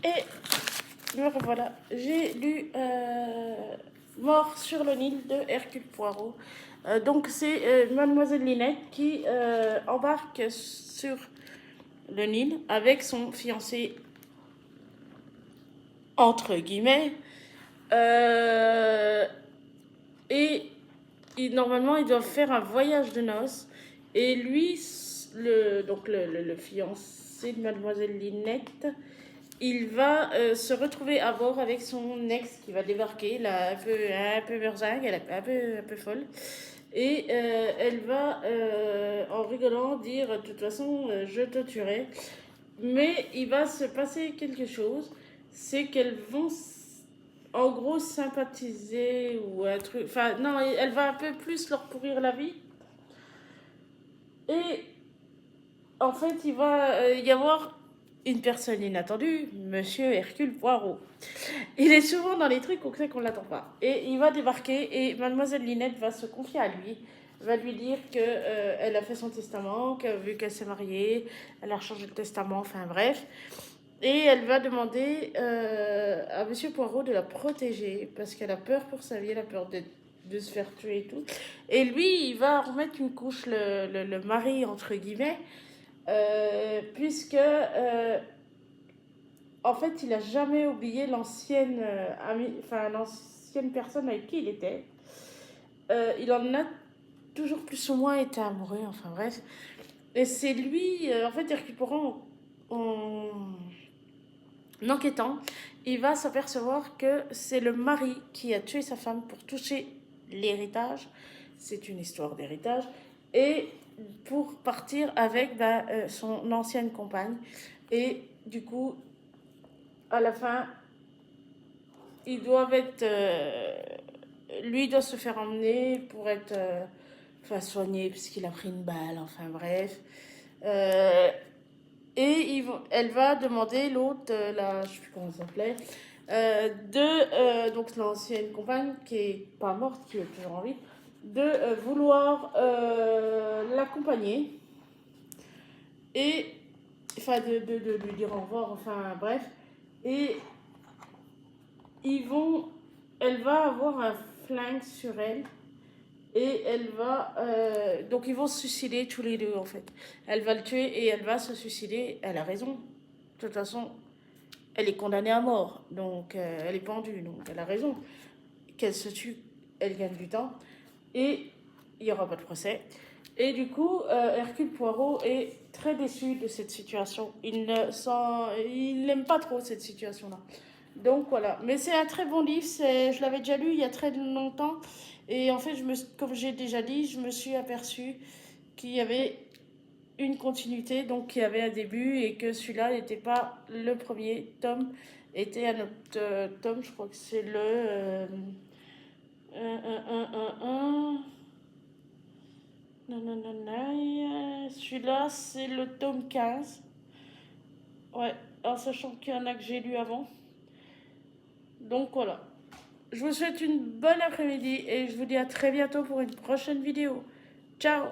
Et me revoilà. J'ai lu Mort sur le Nil de Hercule Poirot. Donc c'est Mademoiselle Linette qui embarque sur le Nil avec son fiancé, entre guillemets. Euh, et normalement, ils doivent faire un voyage de noces. Et lui, le fiancé de Mademoiselle Linette, il va se retrouver à bord avec son ex qui va débarquer, là, un peu berzingue, elle est un peu folle. Et elle va, en rigolant, dire de toute façon, je te tuerai. Mais il va se passer quelque chose, c'est qu'elles vont en gros sympathiser ou un truc. Enfin, non, elle va un peu plus leur pourrir la vie. Et en fait, il va y avoir une personne inattendue, Monsieur Hercule Poirot. Il est souvent dans les trucs où c'est qu'on l'attend pas. Et il va débarquer et Mademoiselle Linette va se confier à lui. Va lui dire que elle a fait son testament, que vu qu'elle s'est mariée, elle a changé de testament, enfin bref. Et elle va demander à Monsieur Poirot de la protéger parce qu'elle a peur pour sa vie, elle a peur de se faire tuer et tout. Et lui, il va remettre une couche, le mari, entre guillemets, puisque en fait, il n'a jamais oublié l'ancienne l'ancienne personne avec qui il était. Il en a toujours plus ou moins été amoureux, enfin bref. Et c'est lui, en fait, Hercule Poirot, en enquêtant, il va s'apercevoir que c'est le mari qui a tué sa femme pour toucher l'héritage. C'est une histoire d'héritage. Et pour partir avec son ancienne compagne. Et du coup, à la fin, ils doivent être. Lui doit se faire emmener pour être soigné puisqu'il a pris une balle, enfin bref. Et elle va demander l'autre, je ne sais plus comment elle s'appelait, donc l'ancienne compagne qui est pas morte, qui est toujours en vie, de vouloir l'accompagner et de lui dire au revoir, enfin bref. Et elle va avoir un flingue sur elle. Et elle va. Donc ils vont se suicider tous les deux en fait. Elle va le tuer et elle va se suicider. Elle a raison. De toute façon, elle est condamnée à mort. Donc elle est pendue. Donc elle a raison. Qu'elle se tue, elle gagne du temps. Et il n'y aura pas de procès. Et du coup, Hercule Poirot est très déçu de cette situation. Il n'aime pas trop cette situation-là. Donc voilà. Mais c'est un très bon livre. Je l'avais déjà lu il y a très longtemps. Et en fait, comme j'ai déjà dit, je me suis aperçue qu'il y avait une continuité, donc qu'il y avait un début et que celui-là n'était pas le premier tome, était un autre tome, je crois que c'est le... Celui-là, c'est le tome 15. Ouais, en sachant qu'il y en a que j'ai lu avant. Donc voilà. Je vous souhaite une bonne après-midi et je vous dis à très bientôt pour une prochaine vidéo. Ciao!